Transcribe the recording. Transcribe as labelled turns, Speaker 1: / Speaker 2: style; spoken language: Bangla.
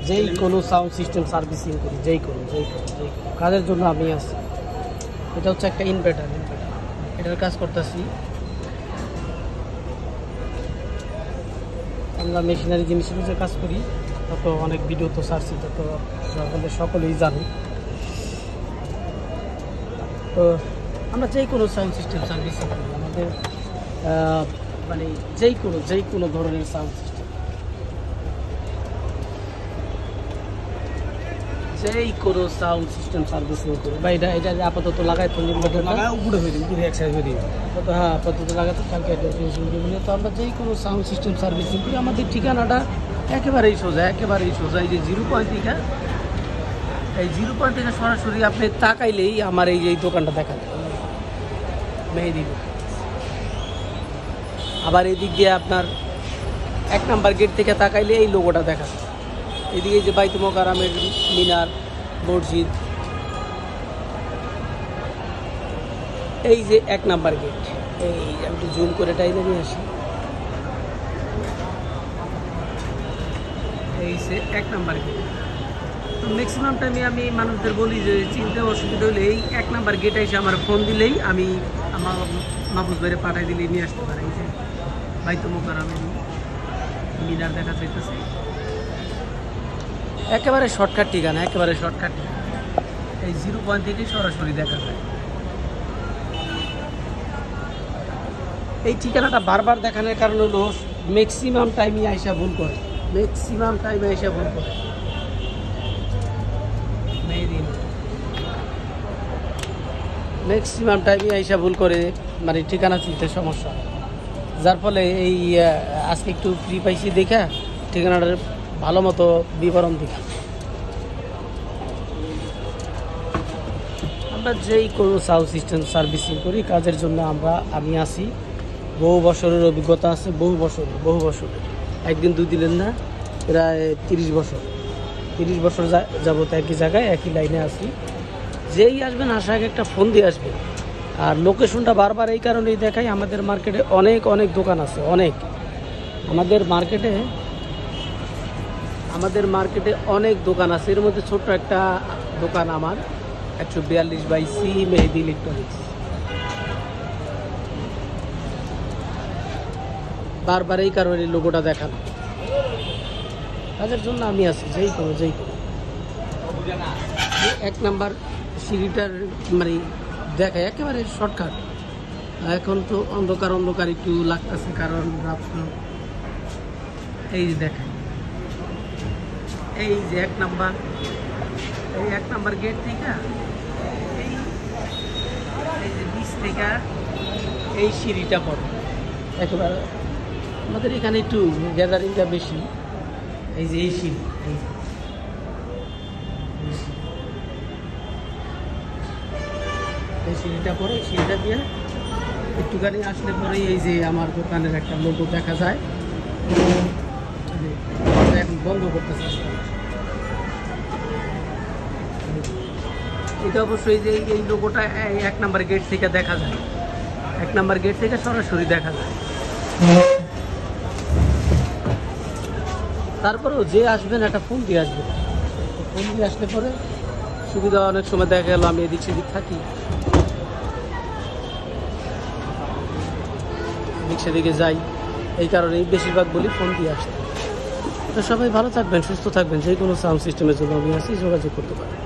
Speaker 1: যেই কোনো সাউন্ড সিস্টেম সার্ভিসিং করি, যেই কোনো কাজের জন্য আমি আসি। এটা হচ্ছে একটা ইনভার্টার, এটার কাজ করতেছি। আমরা মেশিনারি জিনিসের যে কাজ করি, তত অনেক ভিডিও তো ছাড়ছি, তত সকলেই জানি। তো আমরা যেই কোনো সাউন্ড সিস্টেম সার্ভিসিং করি, আমাদের মানে যেই কোনো ধরনের সাউন্ড সিস্টেম, যেই কোনো সাউন্ড সিস্টেম সার্ভিসিং করি। বা এটা আপাতত লাগাই তো
Speaker 2: উপরে হয়ে দিন, এক সাইড হয়ে দিন।
Speaker 1: হ্যাঁ, আপাতত লাগাতে কালকে তো আমরা যেই কোনো সাউন্ড সিস্টেম সার্ভিসিং করি। আমাদের ঠিকানাটা একেবারেই সোজা। এই যে 0 পয়েন্ট থেকে, এই 0 পয়েন্ট থেকে সরাসরি আপনি তাকাইলেই আমার এই যে দোকানটা দেখা যায়, মেহেদি। আবার এই দিক দিয়ে আপনার 1 নাম্বার গেট থেকে তাকাইলে এই লোগোটা দেখা যায়। এদিকে যে বাইতুল মোকাররমের মিনার, মসজিদ, এই যে 1 নাম্বার গেট। এই আমি একটু জুম করে টাইলে নিয়ে আসি। এই যে 1 নাম্বার গেট। তো ম্যাক্সিমাম টাইমে আমি মানুষদের বলি যে চিনতে অসুবিধা হলে এই 1 নাম্বার গেটে এসে আমার ফোন দিলেই আমি আমার মাহফুজ ভাইরে পাঠাই দিলেই নিয়ে আসতে পারি। এই যে বাইতুল মোকাররমের মিনার দেখা যাইতেছে, একেবারে শর্টকাট ঠিকানা, এই 0 পয়েন্ট থেকে সরাসরি দেখা যায়। এই ঠিকানাটা বারবার দেখানোর কারণ হলো ম্যাক্সিমাম টাইমে আইসা ভুল করে, মানে ঠিকানা চিনতে সমস্যা, যার ফলে এই আজকে একটু ফ্রি পাইছি দেখা ঠিকানাটার ভালো মতো বিবরণ দেখা। আমরা যেই কোনো সাউন্ড সিস্টেম সার্ভিসিং করি, কাজের জন্য আমি আসি। বহু বছরের অভিজ্ঞতা আছে, বহু বছর, একদিন 2 দিনের না, প্রায় 30 বছর যাবত একই জায়গায় একই লাইনে আসি। যেই আসবেন আসার আগে একটা ফোন দিয়ে আসবেন। আর লোকেশনটা বারবার এই কারণেই দেখাই, আমাদের মার্কেটে অনেক দোকান আছে, আমাদের অনেক দোকান আছে। এর মধ্যে ছোট্ট একটা দোকান আমার, 142/C মেহেদি ইলেকট্রনিক্স। বারবার এই কারণে লোগোটা দেখানো, কাজের জন্য আমি আছি। যেই কোনো 1 নাম্বার সিঁড়িটার মানে দেখায় একেবারে শর্টকাট। এখন তো অন্ধকার একটু লাগতেছে, কারণ রাত্র। এই যে দেখায়, এই যে 1 নাম্বার গেট থেকে এই যে নিচ থেকে এই সিঁড়িটা পড়ে একেবারে। আমাদের এখানে একটু গ্যাদারিংটা বেশি। এই যে এই সিঁড়ি, এই সিঁড়িটা পরে, সিঁড়িটা দিয়ে একটুখানি আসলে পরেই এই যে আমার দোকানের একটা লোগো দেখা যায়। এখন বন্ধ করতেছে। এটা অবশ্যই যে এই লোগোটা 1 নাম্বার গেট থেকে দেখা যায়, 1 নাম্বার গেট থেকে সরাসরি দেখা যায়। তারপরেও যে আসবেন একটা ফোন দিয়ে আসবেন। ফোন দিয়ে আসলে পরে সুবিধা। অনেক সময় দেখা গেল আমি এদিক সেদিক থাকি, এদিক সেদিকে যাই, এই কারণেই বেশিরভাগ বলি ফোন দিয়ে আসতে। তো সবাই ভালো থাকবেন, সুস্থ থাকবেন। যে কোনো সাউন্ড সিস্টেমের জন্য আমি আসি, যোগাযোগ করতে পারেন।